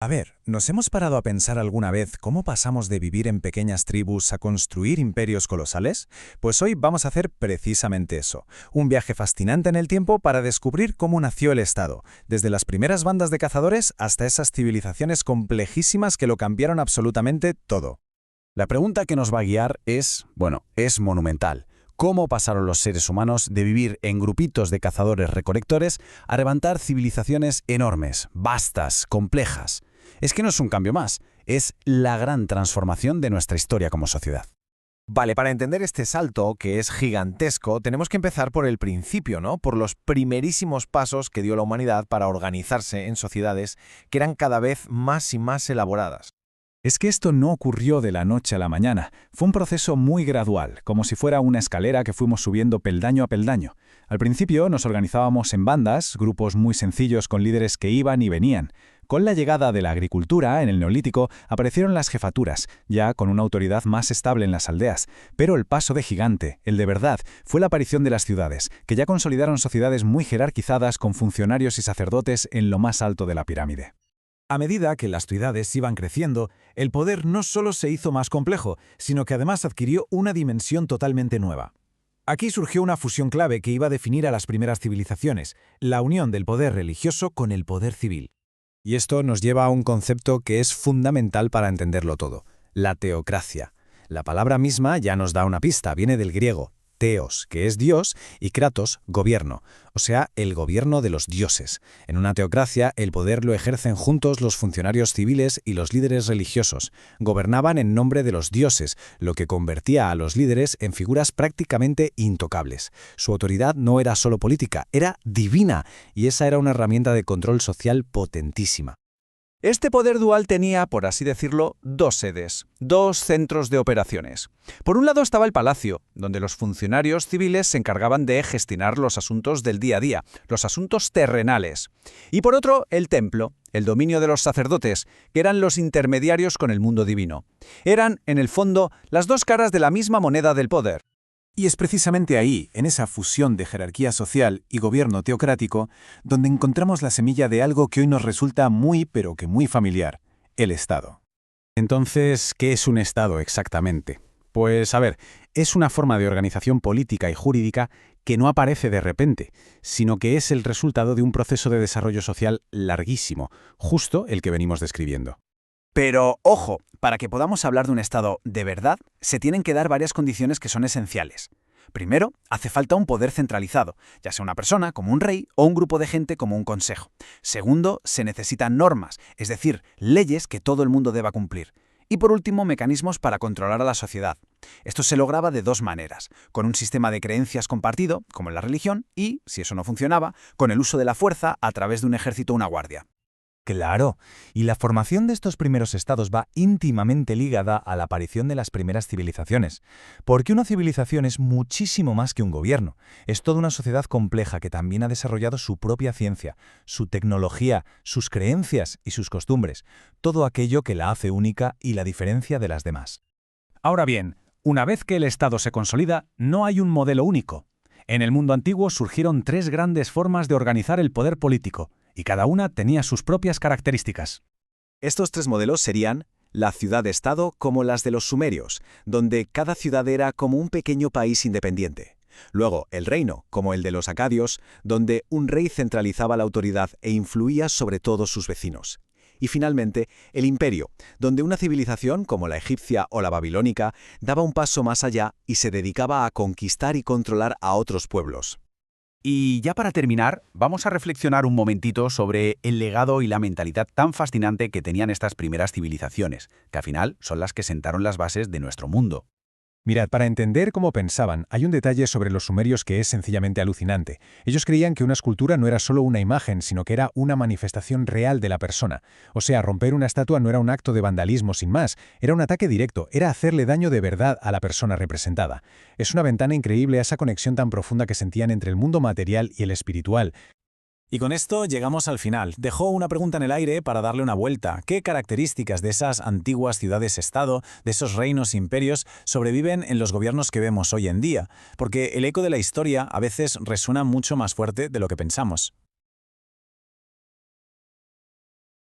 A ver, ¿nos hemos parado a pensar alguna vez cómo pasamos de vivir en pequeñas tribus a construir imperios colosales? Pues hoy vamos a hacer precisamente eso, un viaje fascinante en el tiempo para descubrir cómo nació el Estado, desde las primeras bandas de cazadores hasta esas civilizaciones complejísimas que lo cambiaron absolutamente todo. La pregunta que nos va a guiar es monumental. ¿Cómo pasaron los seres humanos de vivir en grupitos de cazadores-recolectores a levantar civilizaciones enormes, vastas, complejas? Es que no es un cambio más, es la gran transformación de nuestra historia como sociedad. Vale, para entender este salto, que es gigantesco, tenemos que empezar por el principio, ¿no? Por los primerísimos pasos que dio la humanidad para organizarse en sociedades que eran cada vez más y más elaboradas. Es que esto no ocurrió de la noche a la mañana, fue un proceso muy gradual, como si fuera una escalera que fuimos subiendo peldaño a peldaño. Al principio nos organizábamos en bandas, grupos muy sencillos con líderes que iban y venían. Con la llegada de la agricultura, en el Neolítico, aparecieron las jefaturas, ya con una autoridad más estable en las aldeas. Pero el paso de gigante, el de verdad, fue la aparición de las ciudades, que ya consolidaron sociedades muy jerarquizadas con funcionarios y sacerdotes en lo más alto de la pirámide. A medida que las ciudades iban creciendo, el poder no solo se hizo más complejo, sino que además adquirió una dimensión totalmente nueva. Aquí surgió una fusión clave que iba a definir a las primeras civilizaciones, la unión del poder religioso con el poder civil. Y esto nos lleva a un concepto que es fundamental para entenderlo todo, la teocracia. La palabra misma ya nos da una pista, viene del griego, teos, que es Dios, y kratos, gobierno, o sea, el gobierno de los dioses. En una teocracia, el poder lo ejercen juntos los funcionarios civiles y los líderes religiosos. Gobernaban en nombre de los dioses, lo que convertía a los líderes en figuras prácticamente intocables. Su autoridad no era solo política, era divina, y esa era una herramienta de control social potentísima. Este poder dual tenía, por así decirlo, dos sedes, dos centros de operaciones. Por un lado estaba el palacio, donde los funcionarios civiles se encargaban de gestionar los asuntos del día a día, los asuntos terrenales. Y por otro, el templo, el dominio de los sacerdotes, que eran los intermediarios con el mundo divino. Eran, en el fondo, las dos caras de la misma moneda del poder. Y es precisamente ahí, en esa fusión de jerarquía social y gobierno teocrático, donde encontramos la semilla de algo que hoy nos resulta muy, pero que muy familiar, el Estado. Entonces, ¿qué es un Estado exactamente? Pues, a ver, es una forma de organización política y jurídica que no aparece de repente, sino que es el resultado de un proceso de desarrollo social larguísimo, justo el que venimos describiendo. Pero, ojo, para que podamos hablar de un Estado de verdad, se tienen que dar varias condiciones que son esenciales. Primero, hace falta un poder centralizado, ya sea una persona, como un rey, o un grupo de gente, como un consejo. Segundo, se necesitan normas, es decir, leyes que todo el mundo deba cumplir. Y por último, mecanismos para controlar a la sociedad. Esto se lograba de dos maneras, con un sistema de creencias compartido, como en la religión, y, si eso no funcionaba, con el uso de la fuerza a través de un ejército o una guardia. Claro, y la formación de estos primeros estados va íntimamente ligada a la aparición de las primeras civilizaciones, porque una civilización es muchísimo más que un gobierno, es toda una sociedad compleja que también ha desarrollado su propia ciencia, su tecnología, sus creencias y sus costumbres, todo aquello que la hace única y la diferencia de las demás. Ahora bien, una vez que el Estado se consolida, no hay un modelo único. En el mundo antiguo surgieron tres grandes formas de organizar el poder político, y cada una tenía sus propias características. Estos tres modelos serían la ciudad-estado como las de los sumerios, donde cada ciudad era como un pequeño país independiente. Luego, el reino, como el de los acadios, donde un rey centralizaba la autoridad e influía sobre todos sus vecinos. Y finalmente, el imperio, donde una civilización como la egipcia o la babilónica daba un paso más allá y se dedicaba a conquistar y controlar a otros pueblos. Y ya para terminar, vamos a reflexionar un momentito sobre el legado y la mentalidad tan fascinante que tenían estas primeras civilizaciones, que al final son las que sentaron las bases de nuestro mundo. Mirad, para entender cómo pensaban, hay un detalle sobre los sumerios que es sencillamente alucinante. Ellos creían que una escultura no era solo una imagen, sino que era una manifestación real de la persona. O sea, romper una estatua no era un acto de vandalismo sin más, era un ataque directo, era hacerle daño de verdad a la persona representada. Es una ventana increíble a esa conexión tan profunda que sentían entre el mundo material y el espiritual. Y con esto llegamos al final. Dejó una pregunta en el aire para darle una vuelta. ¿Qué características de esas antiguas ciudades-estado, de esos reinos imperios, sobreviven en los gobiernos que vemos hoy en día? Porque el eco de la historia a veces resuena mucho más fuerte de lo que pensamos.